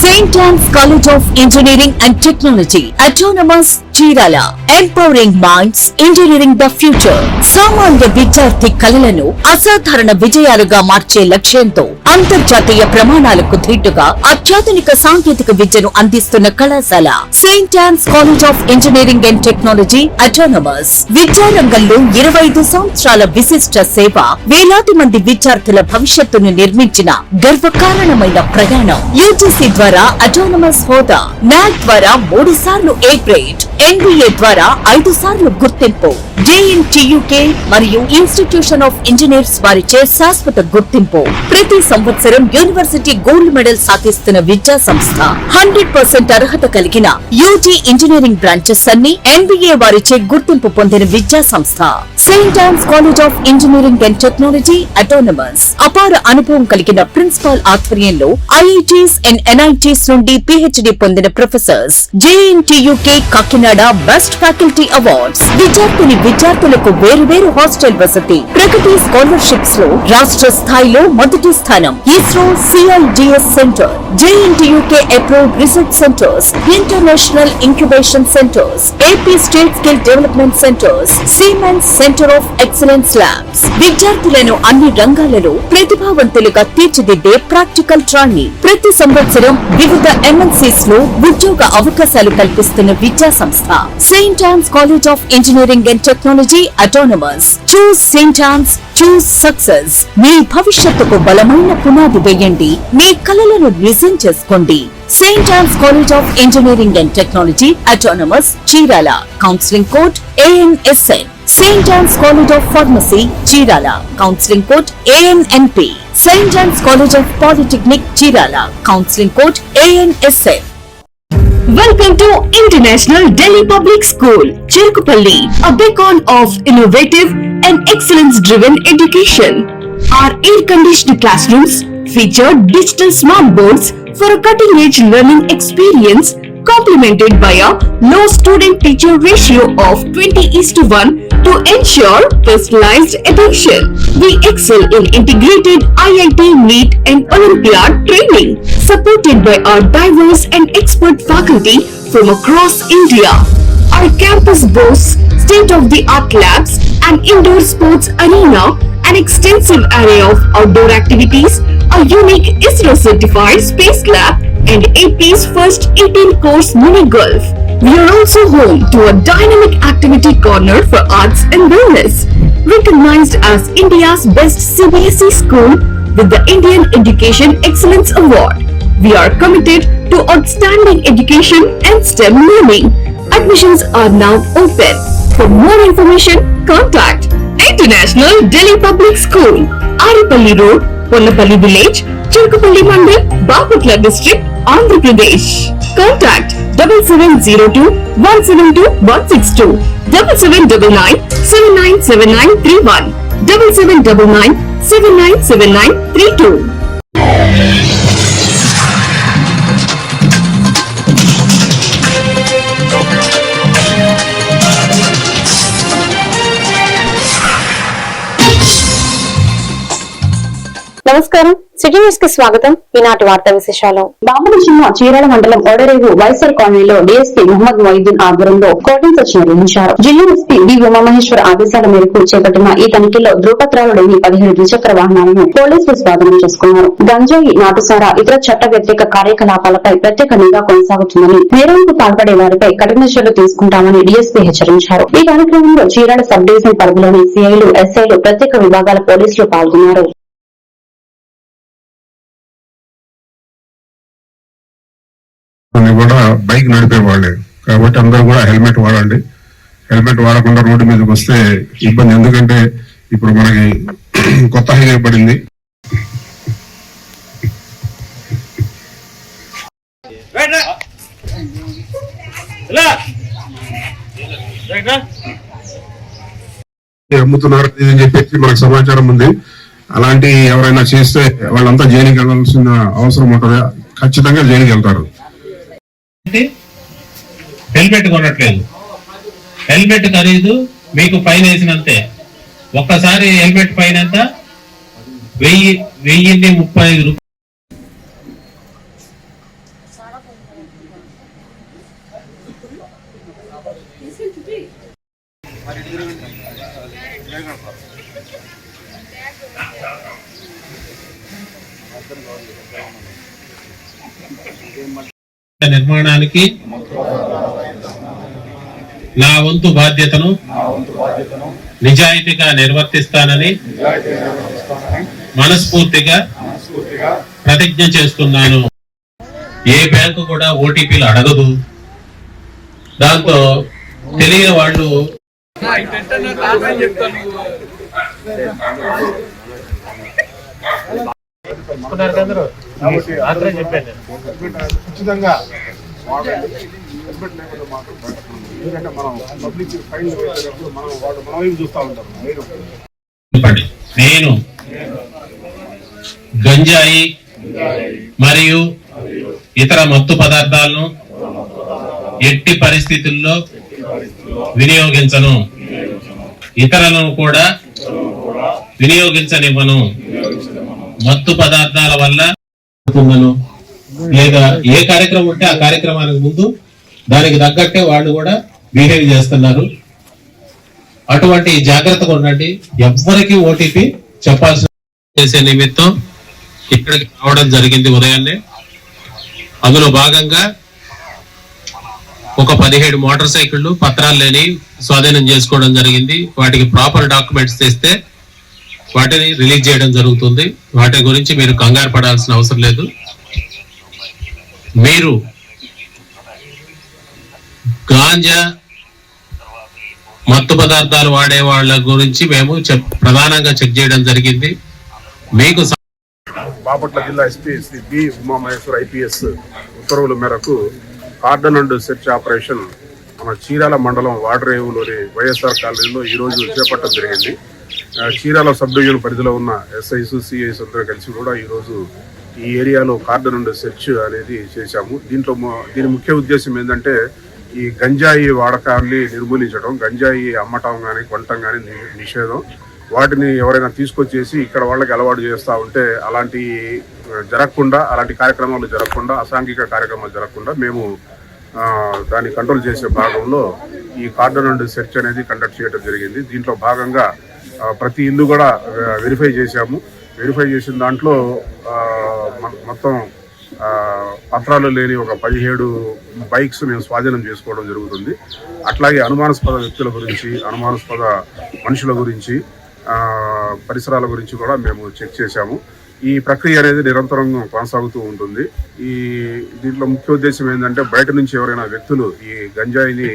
St. Anne's College of Engineering and Technology, Autonomous Chirala, Empowering Minds, Engineering the Future. సామాన్య విద్యార్థి కలలను అసాధారణ విజయాలుగా మార్చే లక్ష్యంతో అంతర్జాతీయ ప్రమాణాలకు ధీటుగా అత్యాధునిక సాంకేతిక విద్యను అందిస్తున్న కళాశాల Saint yawns college of engineering and technology autonomous. విద్యారంగంలో 25 సంవత్సరాల విశిష్ట సేవ, వేలాది మంది విద్యార్థుల భవిష్యత్తును నిర్మించిన గర్వకారణమైన ప్రయాణం. యూజీసీ ద్వారా అటానమస్ హోదా, నాక్ ద్వారా 3 సార్లు ఏ గ్రేడ్, NBA ద్వారా 5 సార్లు గుర్తింపు, JNTUK మరియు ఇన్స్టిట్యూషన్ ఆఫ్ ఇంజనీర్స్ వారిచే శాశ్వత గుర్తింపు. ప్రతి సంవత్సరం యూనివర్సిటీ గోల్డ్ మెడల్ సాధిస్తున్న విద్యా సంస్థ. 100% అర్హత కలిగిన యూజీ ఇంజనీరింగ్ బ్రాంచెస్ అన్ని NBA వారిచే గుర్తింపు పొందిన విద్యా సంస్థ Saint Ann's college of engineering and technology autonomous. అపార అనుభవం కలిగిన ప్రిన్సిపాల్ ఆధ్వర్యంలో IITs అండ్ NITs నుండి PhD పొందిన professors. JNTUK Kakinada best faculty awards. విద్యార్థులకు వేరు హాస్టల్ వసతి. ప్రగతి స్కాలర్షిప్స్ లో రాష్ట్ర స్థాయిలో మొదటి స్థానం. ISRO CIGS centre, JNTUK approved research centres, international incubation centres, AP state skill development centres, siemens centre of excellence labs. విద్యార్థులను అన్ని రంగాలలో ప్రతిభావంతులుగా తీర్చిదిద్దే ప్రాక్టికల్ ట్రైనింగ్. ప్రతి సంవత్సరం వివిధ MNCs లో ఉద్యోగ అవకాశాలు కల్పిస్తున్న విద్యా సంస్థ Saint Ann's college of engineering and technology autonomous. Choose Saint Ann's, choose success. మీ భవిష్యత్తుకు బలమైన పునాది వేయండి. మీ కలలను నిజం చేసుకోండి. Saint Ann's college of engineering and technology autonomous, Chirala. Counselling code ANSN. Saint Ann's college of pharmacy, Chirala. Counselling code ANNP. Saint Ann's college of polytechnic, Chirala. Counselling code ANSN. Welcome to International Delhi Public School, Cherkupalli, a beacon of innovative and excellence-driven education. Our air-conditioned classrooms feature digital smart boards for a cutting-edge learning experience, complemented by a low student-teacher ratio of 20:1 to ensure personalized attention. We excel in integrated IIT, NEET and Olympiad training, supported by our diverse and expert faculty from across India. Our campus boasts state-of-the-art labs, an indoor sports arena, an extensive array of outdoor activities, a unique ISRO-certified space lab, and AP's first 18-course mini golf. We are also home to a dynamic activity corner for arts and wellness. Recognized as India's best CBSE school with the Indian Education Excellence Award, we are committed to outstanding education and STEM learning. Admissions are now open. For more information, contact International Delhi Public School, Aripalli Road, Ponnapalli Village, Cherkupalli Mandal, Bapatla District, Andhra Pradesh. Contact 7702 172 162, 7799 797931, 7799 797932. నమస్కారం, city news కి స్వాగతం. ఈనాటి వార్తా విశేషాలు. బాపట్ల జిల్లా చీరాల మండలం ఓడరేగు వైఎస్ఆర్ కాలనీలో DSP Mohammed Moiddin ఆధ్వర్యంలో కోటింగ్ సెర్చ్ నిర్వహించారు. జిల్లా ఎస్పీ డి ఉమామహేశ్వర ఆదేశాల మేరకు చేపట్టిన ఈ తనిఖీల్లో ధృవపత్రాలు లేని 17 ద్విచక్ర వాహనాలను పోలీసులు స్వాధీనం చేసుకున్నారు. గంజాయి, నాటుసారా, ఇతర చట్ట వ్యతిరేక కార్యకలాపాలపై ప్రత్యేక నిఘా కొనసాగుతుందని, నేరాలకు పాల్పడే వారిపై కఠిన చర్యలు తీసుకుంటామని డీఎస్పీ హెచ్చరించారు. ఈ కార్యక్రమంలో చీరాల సబ్ డివిజన్ పరిధిలోని సిఐలు, ఎస్ఐలు, ప్రత్యేక విభాగాల పోలీసులు పాల్గొన్నారు. కూడా బైక్ నడిపే వాళ్ళే కాబట్టి అందరూ కూడా హెల్మెట్ వాడండి. హెల్మెట్ వాడకుండా రోడ్డు మీదకి వస్తే ఇబ్బంది. ఎందుకంటే ఇప్పుడు మనకి కొత్త హైవే పడింది. అమ్ముతున్నారు అని చెప్పేసి మనకు సమాచారం ఉంది. అలాంటి ఎవరైనా చేస్తే వాళ్ళంతా జైలుకి వెళ్ళాల్సిన అవసరం ఉంటుంది. ఖచ్చితంగా జైలుకి వెళ్తారు. హెల్మెట్ కొనట్లేదు. హెల్మెట్ ఖరీదు మీకు ఫైన్ వేసినంతే. ఒక్కసారి హెల్మెట్ ఫైన్ ఎంత? 1035 రూపాయలు. నిర్మాణానికి నా వంతు బాధ్యతను నిజాయితీగా నిర్వర్తిస్తానని మనస్ఫూర్తిగా ప్రతిజ్ఞ చేస్తున్నాను. ఏ బ్యాంకు కూడా ఓటీపీలు అడగదు. దాంతో తెలియని వాళ్ళు ఖచ్చితంగా ఎందుకంటే మనం పబ్లిక్ ఫైల్ మనం వైపు చూస్తూ ఉంటాం. నేను గంజాయి మరియు ఇతర మత్తు పదార్థాలను ఎట్టి పరిస్థితుల్లో వినియోగించను, ఇతరులను కూడా వినియోగించనివ్వను. మత్తు పదార్థాల వల్ల లేదా ఏ కార్యక్రమం ఉంటే ఆ కార్యక్రమానికి ముందు దానికి తగ్గట్టే వాళ్ళు కూడా బిహేవ్ చేస్తున్నారు. అటువంటి జాగ్రత్తగా ఉండండి. ఎవ్వరికి ఓటీపీ చెప్పాల్సిన చేసే నిమిత్తం ఇక్కడికి రావడం జరిగింది ఉదయాన్నే. అందులో భాగంగా ఒక 17 మోటార్ సైకిళ్లు పత్రాలు లేని స్వాధీనం చేసుకోవడం జరిగింది. వాటికి ప్రాపర్ డాక్యుమెంట్స్ తెస్తే వాటిని రిలీజ్ చేయడం జరుగుతుంది. వాటి గురించి మీరు కంగారు పడాల్సిన అవసరం లేదు. మీరు గాంజా మత్తు పదార్థాలు వాడే వాళ్ళ గురించి మేము ప్రధానంగా చెక్ చేయడం జరిగింది. మీకు బాపట్ల జిల్లా SP Shri B Umamaheshwar IPS ఉత్తర్వుల మేరకు కార్డన్ అండ్ సెర్చ్ ఆపరేషన్ మన చీరాల మండలం వాడరేవులోని వైఎస్ఆర్ కాలనీలో ఈ రోజు చేపట్టడం జరిగింది. చీరాల సబ్ డివిజన్ పరిధిలో ఉన్న ఎస్ఐస్ సిఐస్ అందరూ కలిసి కూడా ఈరోజు ఈ ఏరియాలో కార్డన్ అండ్ సెర్చ్ అనేది చేశాము. దీని ముఖ్య ఉద్దేశం ఏంటంటే ఈ గంజాయి వాడకాన్ని నిర్మూలించడం, గంజాయి అమ్మటం కానీ కొనటం కానీ నిషేధం. వాటిని ఎవరైనా తీసుకొచ్చేసి ఇక్కడ వాళ్ళకి అలవాటు చేస్తూ ఉంటే అలాంటి జరగకుండా, అలాంటి కార్యక్రమాలు జరగకుండా, అసాంఘిక కార్యక్రమాలు జరగకుండా మేము దాన్ని కంట్రోల్ చేసే భాగంలో ఈ కార్డన్ అండ్ సెర్చ్ అనేది కండక్ట్ చేయడం జరిగింది. దీంట్లో భాగంగా ప్రతి ఇల్లు కూడా వెరిఫై చేశాము. వెరిఫై చేసిన దాంట్లో మొత్తం పత్రాలు లేని ఒక 17 బైక్స్ మేము స్వాధీనం చేసుకోవడం జరుగుతుంది. అట్లాగే అనుమానాస్పద వ్యక్తుల గురించి, అనుమానాస్పద మనుషుల గురించి, పరిసరాల గురించి కూడా మేము చెక్ చేశాము. ఈ ప్రక్రియ అనేది నిరంతరం కొనసాగుతూ ఉంటుంది. దీంట్లో ముఖ్య ఉద్దేశం ఏంటంటే బయట నుంచి ఎవరైనా వ్యక్తులు ఈ గంజాయిని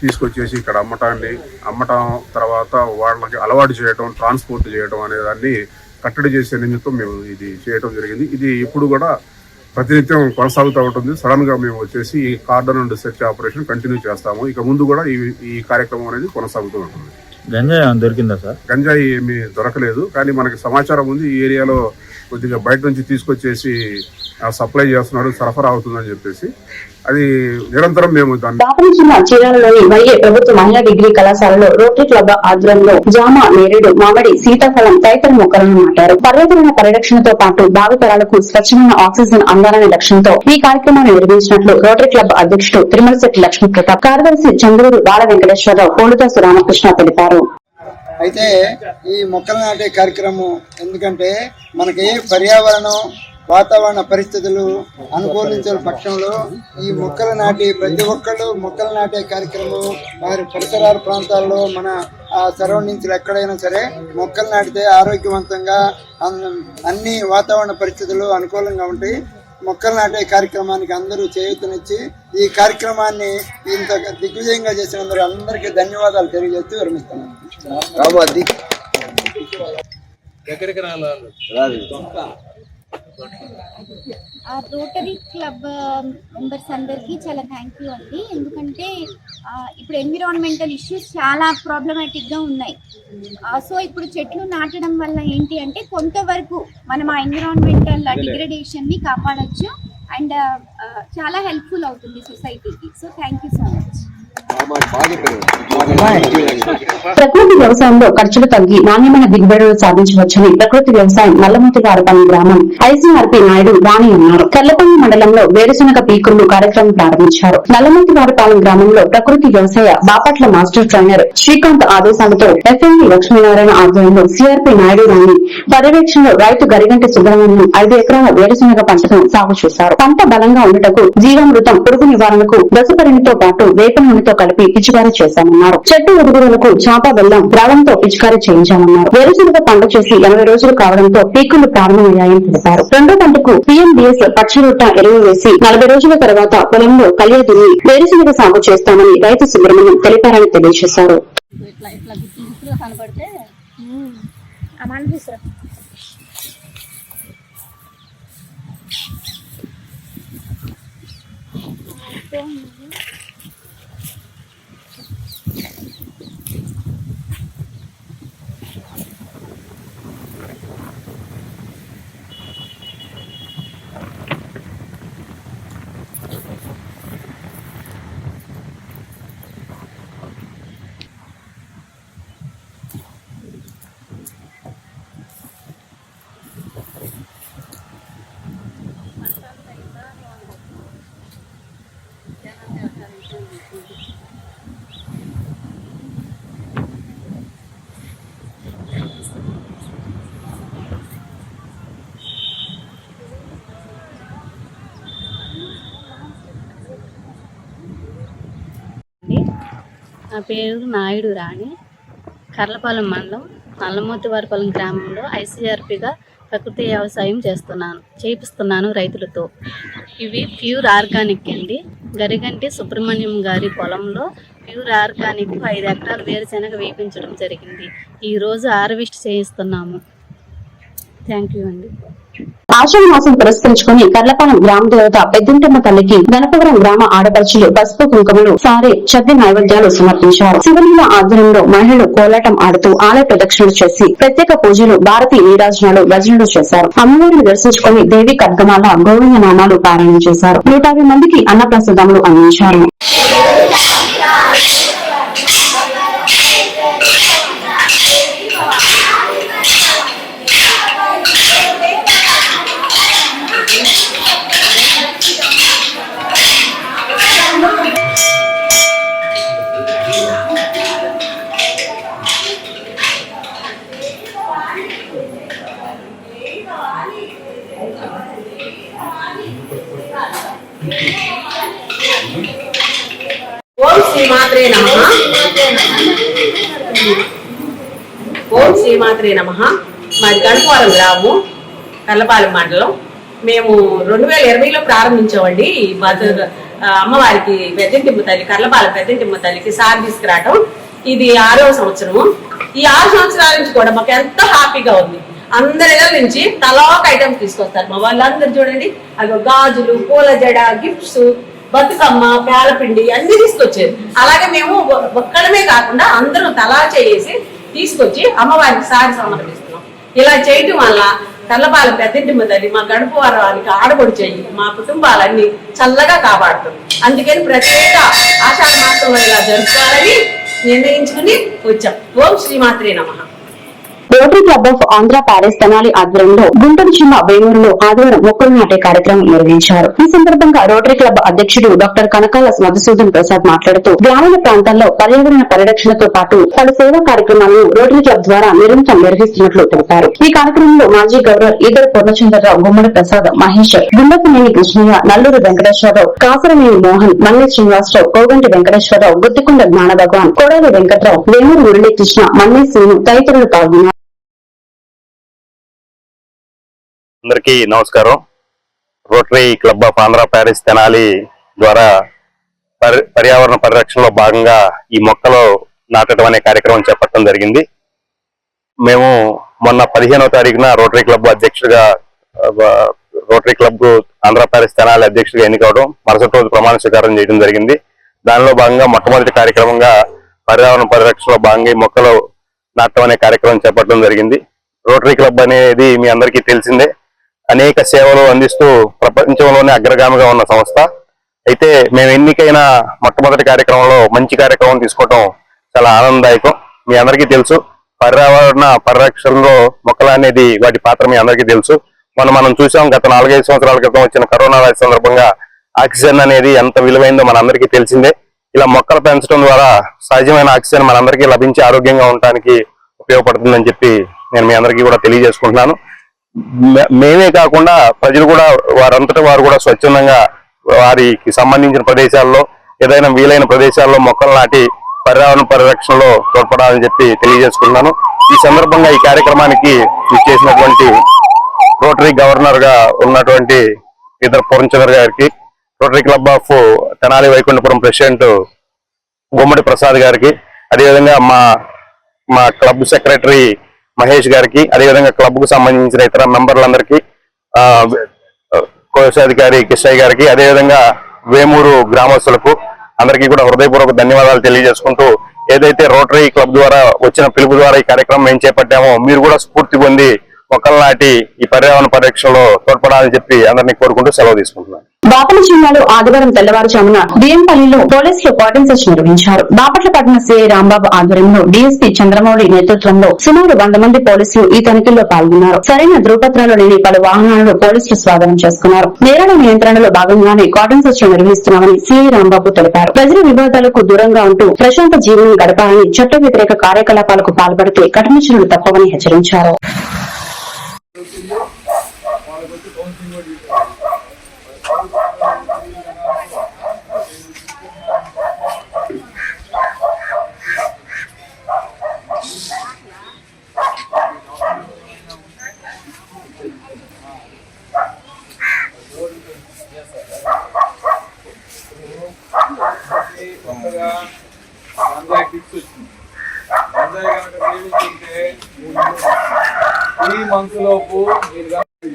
తీసుకొచ్చేసి ఇక్కడ అమ్మటం తర్వాత వాళ్ళకి అలవాటు చేయటం, ట్రాన్స్పోర్ట్ చేయటం అనే దాన్ని కట్టడి చేసే నిమిత్తం మేము ఇది చేయటం జరిగింది. ఇది ఇప్పుడు కూడా ప్రతినిత్యం కొనసాగుతూ ఉంటుంది. సడన్ గా మేము వచ్చేసి ఈ cordon and search operation continue చేస్తాము. ఇక ముందు కూడా ఈ కార్యక్రమం అనేది కొనసాగుతూ ఉంటుంది. గంజాయి దొరికిందా సార్? గంజాయి ఏమీ దొరకలేదు, కానీ మనకి సమాచారం ఉంది ఈ ఏరియాలో కొద్దిగా బయట నుంచి తీసుకొచ్చేసి సప్లై చేస్తున్నారు, సరఫరా అవుతుందని చెప్పేసి అది నిరంతరం మేము బాపట్ల జిల్లా చీరాలలోని వైఏ ప్రభుత్వ మహిళా డిగ్రీ కళాశాలలో రోటరీ క్లబ్ ఆధ్వర్యంలో జామ, నేరేడు, మామిడి, సీతాఫలం తదితర మొక్కలను నాటారు. పర్యావరణ పరిరక్షణతో పాటు భావితరాలకు స్వచ్ఛమైన ఆక్సిజన్ అందాలనే లక్ష్యంతో ఈ కార్యక్రమాన్ని నిర్వహించినట్లు రోటరీ క్లబ్ అధ్యక్షుడు తిరుమలశెట్టి లక్ష్మీ ప్రతాప్, కార్యదర్శి చంద్రూరు బాల వెంకటేశ్వరరావు, కోలుదాసు రామకృష్ణ తెలిపారు. అయితే ఈ మొక్కలు నాటే కార్యక్రమం ఎందుకంటే మనకి పర్యావరణం, వాతావరణ పరిస్థితులు అనుకూలించిన పక్షంలో ఈ మొక్కలు నాటి ప్రతి ఒక్కళ్ళు మొక్కలు నాటే కార్యక్రమం వారి పరిసరాల ప్రాంతాల్లో మన సరౌండింగ్స్ ఎక్కడైనా సరే మొక్కలు నాటితే ఆరోగ్యవంతంగా అన్ని వాతావరణ పరిస్థితులు అనుకూలంగా ఉంటాయి. మొక్కలు నాటే కార్యక్రమానికి అందరూ చేయూతనిచ్చి ఈ కార్యక్రమాన్ని ఇంత దిగ్విజయంగా చేసినందుకు అందరికీ ధన్యవాదాలు తెలియజేస్తూ విరమిస్తున్నాను. రోటరీ క్లబ్ మెంబర్స్ అందరికీ చాలా థ్యాంక్ యూ అండి. ఎందుకంటే ఇప్పుడు ఎన్విరాన్మెంటల్ ఇష్యూస్ చాలా ప్రాబ్లమాటిక్గా ఉన్నాయి. సో ఇప్పుడు చెట్లు నాటడం వల్ల ఏంటి అంటే కొంతవరకు మనం ఆ ఎన్విరాన్మెంటల్ డిగ్రేడేషన్ని కాపాడచ్చు అండ్ చాలా హెల్ప్ఫుల్ అవుతుంది సొసైటీకి. So thank you so much. ప్రకృతి వ్యవసాయంలో ఖర్చులు తగ్గి నాణ్యమైన దిగుబడులు సాధించవచ్చని ప్రకృతి వ్యవసాయం నల్లమూతివారిపల్లి గ్రామం ఐసీఆర్పీ నాయుడు రాణి అన్నారు. కర్లపల్లి మండలంలో వేరుశనగ పీకుళ్లు కార్యక్రమం ప్రారంభించారు. నల్లమూతివారిపాలెం గ్రామంలో ప్రకృతి వ్యవసాయ బాపట్ల మాస్టర్ ట్రైనర్ శ్రీకాంత్ ఆదేశాలతో ఎఫ్ఎంఈ లక్ష్మీనారాయణ ఆధ్వర్యంలో సిఆర్పీ నాయుడు రాణి పర్యవేక్షణలో రైతు గరిగంటి సుబ్రహ్మణ్యం 5 ఎకరాల వేరుశనగ పంటను సాగు చేశారు. పంట బలంగా ఉండటకు జీవామృతం, పురుగు నివారణకు దశపరిణితో పాటు వేప నూనెతో కలిపి పిచికారీ చేశామన్నారు. చెట్టు ఎదుగుదలకు చాప బెల్లం ద్రావంతో పిచికారీ చేయించామన్నారు. వేరుశనగ పంట చేసి 80 రోజులు కావడంతో పీకులు ప్రారంభమయ్యాయని తెలిపారు. రెండో పంటకు పీఎండీఎస్ పచ్చిరొట్ట ఎరువు వేసి 40 రోజుల తర్వాత పొలంలో కలియ దున్ని వేరుశనగ సాగు చేస్తామని రైతు సుబ్రహ్మణ్యం తెలిపారని తెలియజేశారు. నా పేరు నాయుడు రాణి. కర్లపాలెం మండలం నల్లమూతివారిపాలెం గ్రామంలో ఐసీఆర్పీగా ప్రకృతి వ్యవసాయం చేపిస్తున్నాను రైతులతో. ఇవి ప్యూర్ ఆర్గానిక్ అండి. గరిగంటి సుబ్రహ్మణ్యం గారి పొలంలో ప్యూర్ ఆర్గానిక్ 5 ఎకరాలు వేరుశెనగ వేయించడం జరిగింది. ఈరోజు హార్వెస్ట్ చేయిస్తున్నాము. థ్యాంక్ యూ అండి. ఆషాఢ మాసం పురస్కరించుకుని కర్లపాలెం గ్రామ దేవత పెద్దింటమ్మ తల్లికి గణపవరం గ్రామ ఆడపడుచులు పసుపు కుంకుమలు, సారే చద్ది నైవేద్యాలు సమర్పించారు. శివలీల ఆధ్వర్యంలో మహిళలు కోలాటం ఆడుతూ ఆలయ ప్రదక్షిణలు చేసి ప్రత్యేక పూజలు, భారతీ నీరాజనాలు, భజనలు చేశారు. అమ్మవారిని దర్శించుకుని దేవి ఖడ్గమాల, గోవింద నామాలు పారాయణం చేశారు. 150 మందికి అన్నప్రసాదములు అందించారు. ఓం శ్రీ మాత్రే నమః. ఓం శ్రీ మాత్రే నమః. మాది గణపవరం గ్రామం, కర్లపాలెం మండలం. మేము 2020లో ప్రారంభించామండి ఈ అమ్మవారికి పెద్దింటిమ్మ తల్లి, కర్లపాలెం పెద్దింటిమ్మ తల్లికి సారి తీసుకురావటం. ఇది 6వ సంవత్సరము. ఈ 6 సంవత్సరాల నుంచి కూడా మాకు ఎంతో హ్యాపీగా ఉంది. అందరి నుంచి తలా ఒక ఐటమ్ తీసుకొస్తారు మా వాళ్ళందరూ. చూడండి, అవి గాజులు, పూల జడ, గిఫ్ట్స్, బతుకమ్మ, పేలపిండి అన్ని తీసుకొచ్చారు. అలాగే మేము ఒక్కడమే కాకుండా అందరం తలా చేసి తీసుకొచ్చి అమ్మవారికి సారి సమర్పిస్తున్నాం. ఇలా చేయటం వల్ల కర్లపాలెం పెద్దింటిమ్మ తల్లి మా గణపవారానికి ఆడబడి చెయ్యి మా కుటుంబాలన్నీ చల్లగా కాపాడుతుంది. అందుకని ప్రత్యేక ఆషాఢ మాసంలో ఇలా జరుపుకోవాలని నిర్ణయించుకుని వచ్చాం. ఓం శ్రీమాత్రే నమః. Rotary club of Andhra Paris Tenali ఆధ్వర్యంలో గుంటూరు జిల్లా వేమూరులో ఆదివారం మొక్కలు నాటే కార్యక్రమం నిర్వహించారు. ఈ సందర్భంగా రోటరీ క్లబ్ అధ్యక్షుడు డాక్టర్ కనకాల మధుసూదన్ ప్రసాద్ మాట్లాడుతూ గ్రామీణ ప్రాంతాల్లో పర్యావరణ పరిరక్షణతో పాటు పలు సేవా కార్యక్రమాలను రోటరీ క్లబ్ ద్వారా నిరంతరం నిర్వహిస్తున్నట్లు తెలిపారు. ఈ కార్యక్రమంలో మాజీ గవర్నర్ ఈదర పూర్ణచంద్రరావు, గుమ్మడి ప్రసాద్, మహేష్, గుండపనేని కృష్ణయ్య, నల్లూరు వెంకటేశ్వరరావు, కాసరనేని మోహన్, మల్లె శ్రీనివాసరావు, కోగంటి వెంకటేశ్వరరావు, గుత్తికొండ జ్ఞాన భగవాన్, కోడాలి వెంకట్రావు, వేమూరు మురళీకృష్ణ, మల్లె శ్రీను తదితరులు పాల్గొన్నారు. అందరికీ నమస్కారం. Rotary club of Andhra Paris Tenali ద్వారా పర్యావరణ పరిరక్షణలో భాగంగా ఈ మొక్కలు నాటడం అనే కార్యక్రమం చేపట్టడం జరిగింది. మేము మొన్న 15వ తారీఖున రోటరీ క్లబ్ అధ్యక్షుడిగా, rotary club Andhra Paris Tenali అధ్యక్షుడిగా ఎన్నికవడం, మరుసటి రోజు ప్రమాణ స్వీకారం చేయడం జరిగింది. దానిలో భాగంగా మొట్టమొదటి కార్యక్రమంగా పర్యావరణ పరిరక్షణలో భాగంగా ఈ మొక్కలు నాటడం అనే కార్యక్రమం చేపట్టడం జరిగింది. రోటరీ క్లబ్ అనేది మీ అందరికీ తెలిసిందే. అనేక సేవలు అందిస్తూ ప్రపంచంలోనే అగ్రగామిగా ఉన్న సంస్థ. అయితే మేము ఎన్నికైన మొట్టమొదటి కార్యక్రమంలో మంచి కార్యక్రమం తీసుకోవడం చాలా ఆనందదాయకం. మీ అందరికీ తెలుసు, పర్యావరణ పరిరక్షణలో మొక్కలు అనేది వాటి పాత్ర మీ అందరికీ తెలుసు. మనం చూసాం, గత 4-5 సంవత్సరాల క్రితం వచ్చిన కరోనా వైరస్ సందర్భంగా ఆక్సిజన్ అనేది ఎంత విలువైందో మనందరికీ తెలిసిందే. ఇలా మొక్కలు పెంచడం ద్వారా సహజమైన ఆక్సిజన్ మనందరికీ లభించి ఆరోగ్యంగా ఉండటానికి ఉపయోగపడుతుందని చెప్పి నేను మీ అందరికీ కూడా తెలియజేసుకుంటున్నాను. మేమే కాకుండా ప్రజలు కూడా వారంతటా వారు కూడా స్వచ్ఛందంగా వారికి సంబంధించిన ప్రదేశాల్లో ఏదైనా వీలైన ప్రదేశాల్లో మొక్కలు నాటి పర్యావరణ పరిరక్షణలో తోడ్పడాలని చెప్పి తెలియజేసుకున్నాను. ఈ సందర్భంగా ఈ కార్యక్రమానికి చేసినటువంటి రోటరీ గవర్నర్ గా ఉన్నటువంటి ఇద్దరు పూర్ణచంద్ర గారికి, rotary club of Tenali Vaikunthapuram president Gummadi Prasad గారికి, అదేవిధంగా మా క్లబ్ సెక్రటరీ మహేష్ గారికి, అదేవిధంగా క్లబ్ కు సంబంధించిన ఇతర మెంబర్లందరికీ, కోశాధికారి కిషయ్య గారికి, అదేవిధంగా వేమూరు గ్రామస్తులకు అందరికీ కూడా హృదయపూర్వక ధన్యవాదాలు తెలియజేసుకుంటూ, ఏదైతే రోటరీ క్లబ్ ద్వారా వచ్చిన పిలుపు ద్వారా ఈ కార్యక్రమం మేము చేపట్టామో మీరు కూడా స్ఫూర్తి పొంది మొక్కలు నాటి ఈ పర్యావరణ పరిరక్షణలో తోడ్పడాలని చెప్పి అందరినీ కోరుకుంటూ సెలవు తీసుకుంటున్నాను. బాపట్ల జిల్లాలో ఆదివారం తెల్లవారుజామున బియ్యంపల్లిలో పోలీసులు కార్డన్ సెర్చ్ నిర్వహించారు. బాపట్ల పట్టణ సీఐ రాంబాబు ఆధ్వర్యంలో డీఎస్పీ చంద్రమౌళి నేతృత్వంలో సుమారు 100 మంది పోలీసులు ఈ తనిఖీల్లో పాల్గొన్నారు. సరైన ధృవపత్రాలు లేని పలు వాహనాలను పోలీసులు స్వాధీనం చేసుకున్నారు. నేరాల నియంత్రణలో భాగంగానే కార్డన్ సెర్చ్ నిర్వహిస్తున్నామని సీఐ రాంబాబు తెలిపారు. ప్రజల వివాదాలకు దూరంగా ఉంటూ ప్రశాంత జీవనం గడపాలని, చట్ట వ్యతిరేక కార్యకలాపాలకు పాల్పడితే కఠిన చర్యలు తప్పవని హెచ్చరించారు. మంత్లోపు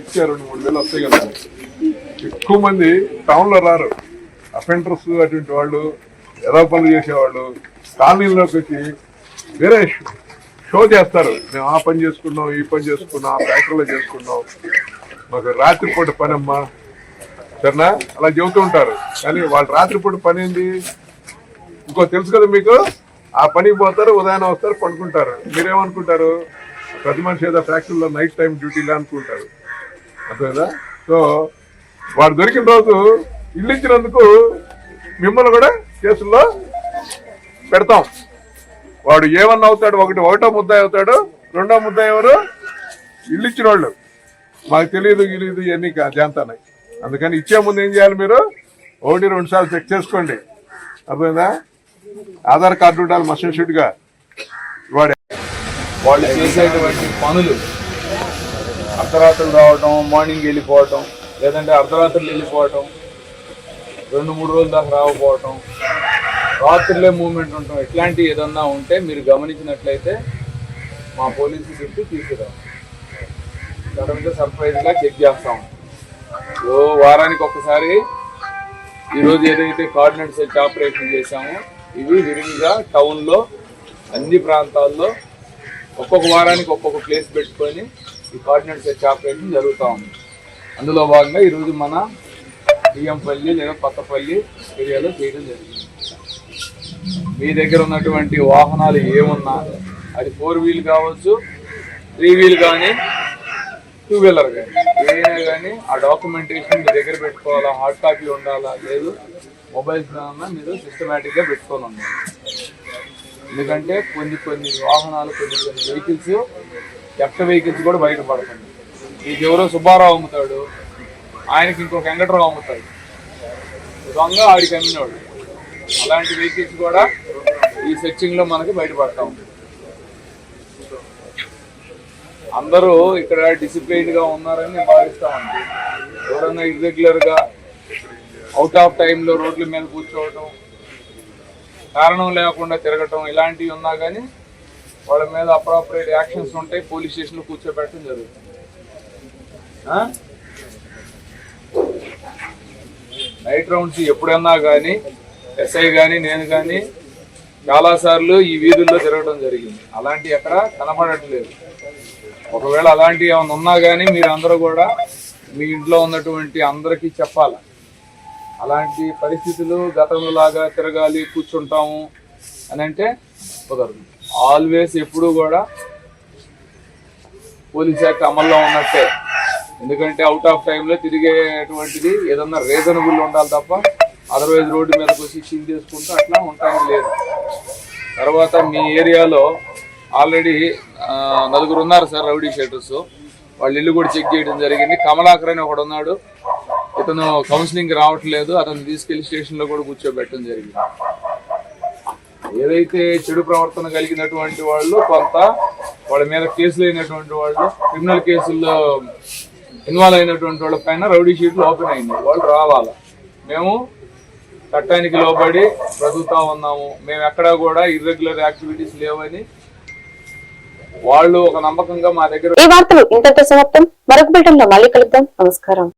ఇచ్చారు 2-3 వేలు వస్తాయి కదా. ఎక్కువ మంది టౌన్ లో రారు. అఫెండర్స్ అటువంటి వాళ్ళు, ఏదో పనులు చేసేవాళ్ళు కాలనీలోకి వచ్చి వేరే షో చేస్తారు. మేము ఆ పని చేసుకున్నాం, ఈ పని చేసుకున్నాం, ఆ ఫ్యాక్టరీలో చేసుకున్నాం, మాకు రాత్రిపూట పని అమ్మా సరేనా అలా చెబుతూ ఉంటారు. కానీ వాళ్ళు రాత్రిపూట పని ఏంది ఇంకో తెలుసు కదా మీకు. ఆ పనికి పోతారు, ఉదయాన్నే వస్తారు, పడుకుంటారు. మీరేమనుకుంటారు, ప్రతి మనిషి ఏదో ఫ్యాక్టరీలో నైట్ టైం డ్యూటీలా అనుకుంటారు. అర్థమైందా? సో వాడు దొరికిన రోజు ఇల్లు ఇచ్చినందుకు మిమ్మల్ని కూడా కేసుల్లో పెడతాం. వాడు ఏమన్నా అవుతాడు, ఒకటో ముద్దాయి అవుతాడు, రెండో ముద్దాయి ఎవరు, ఇల్లు ఇచ్చిన వాళ్ళు. మాకు తెలియదు ఇవన్నీ జాంతానాయి. అందుకని ఇచ్చే ముందు ఏం చేయాలి, మీరు 1-2 సార్లు చెక్ చేసుకోండి. అర్థమైందా? ఆధార్ కార్డు ఉండాలి మస్ట్ షుడ్ గా. వాళ్ళు చేసేటువంటి పనులు అర్ధరాత్రులు రావటం, మార్నింగ్ వెళ్ళిపోవటం, లేదంటే అర్ధరాత్రులు వెళ్ళిపోవటం, 2-3 రోజుల దాకా రాకపోవటం, రాత్రులే మూవ్మెంట్ ఉండటం, ఇట్లాంటి ఏదన్నా ఉంటే మీరు గమనించినట్లయితే మా పోలీసు చుట్టూ తీసుకురావు. సడన్గా సర్ప్రైజ్గా చెక్ చేస్తాం. వారానికి ఒక్కసారి ఈరోజు ఏదైతే కార్డినెంట్ సెర్చ్ ఆపరేషన్ చేశామో ఇవి విరివిగా టౌన్లో అన్ని ప్రాంతాల్లో ఒక్కొక్క వారానికి ఒక్కొక్క ప్లేస్ పెట్టుకొని ఈ కార్డినెంట్ సెర్చ్ ఆపరేషన్ జరుగుతూ ఉంది. అందులో భాగంగా ఈరోజు మన బియ్యంపల్లి లేదా కొత్తపల్లి ఏరియాలో చేయడం జరిగింది. మీ దగ్గర ఉన్నటువంటి వాహనాలు ఏమున్నా, అది 4 వీల్ కావచ్చు, 3 వీల్ కానీ, 2 వీలర్ కానీ, ఏదైనా కానీ ఆ డాక్యుమెంటేషన్ మీ దగ్గర పెట్టుకోవాలా, హార్డ్ కాపీ ఉండాలా, లేదు మొబైల్స్ మీరు సిస్టమేటిక్గా పెట్టుకొని ఉండాలి. ఎందుకంటే కొన్ని వాహనాలు, కొన్ని వెహికల్స్, ఎఫ్ట్ వెహికల్స్ కూడా బయటపడుతుంది. మీకు ఎవరో సుబ్బారావు అమ్ముతాడు, ఆయనకి ఇంకొక వెంకటరావు అమ్ముతాడు, దొంగ ఆడికి అమ్మినాడు. అలాంటి వెహికల్స్ కూడా ఈ సెర్చింగ్లో మనకి బయటపడతా ఉంది. అందరూ ఇక్కడ డిసిప్లైన్గా ఉన్నారని నేను భావిస్తామండి. ఎవరన్నా ఇర్రెగ్యులర్గా అవుట్ ఆఫ్ టైంలో రోడ్ల మీద కూర్చోవటం, కారణం లేకుండా తిరగటం, ఇలాంటివి ఉన్నా కానీ వాళ్ళ మీద అప్రాపరేట్ యాక్షన్స్ ఉంటాయి. పోలీస్ స్టేషన్లో కూర్చోబెట్టడం జరుగుతుంది. నైట్ రౌండ్స్ ఎప్పుడన్నా కానీ ఎస్ఐ కానీ నేను కానీ చాలాసార్లు ఈ వీధుల్లో తిరగడం జరిగింది. అలాంటివి ఎక్కడ కనపడట్లేదు. ఒకవేళ అలాంటివి ఏమైనా ఉన్నా కానీ మీరు అందరూ కూడా మీ ఇంట్లో ఉన్నటువంటి అందరికీ చెప్పాలి. అలాంటి పరిస్థితులు గతంలో లాగా తిరగాలి కూర్చుంటాము అని అంటే కుదరదు. ఆల్వేస్ ఎప్పుడు కూడా పోలీస్ యాక్ట్ అమల్లో ఉన్నట్టే. ఎందుకంటే అవుట్ ఆఫ్ టైంలో తిరిగేటువంటిది ఏదన్నా రీజనబుల్ ఉండాలి తప్ప అదర్వైజ్ రోడ్డు మీదకి వచ్చి సీల్ చేసుకుంటూ అట్లా ఉంటానికి లేదు. తర్వాత మీ ఏరియాలో ఆల్రెడీ 4 ఉన్నారు సార్ రౌడీ షీటర్స్. వాళ్ళ ఇల్లు కూడా చెక్ చేయడం జరిగింది. కమలాకర్ అని ఒకడు ఉన్నాడు, ఇతను కౌన్సిలింగ్ రావట్లేదు, అతను తీసుకెళ్లి స్టేషన్లో కూడా కూర్చోబెట్టడం జరిగింది. ఏదైతే చెడు ప్రవర్తన కలిగినటువంటి వాళ్ళు కొంత వాళ్ళ మీద కేసులు అయినటువంటి వాళ్ళు, క్రిమినల్ కేసుల్లో ఇన్వాల్వ్ అయినటువంటి వాళ్ళ పైన రౌడీ షీట్లు ఓపెన్ అయినాయి. వాళ్ళు రావాలి. మేము చట్టానికి లోబడి బ్రతుకుతా ఉన్నాము. మేము ఎక్కడా కూడా ఇర్రెగ్యులర్ యాక్టివిటీస్ లేవని వాళ్ళు ఒక నమ్మకంగా మా దగ్గర. ఈ వార్తలు ఇంతటితో సమాప్తం. మరొక బిల్టన్లో మళ్ళీ కలుద్దాం. నమస్కారం.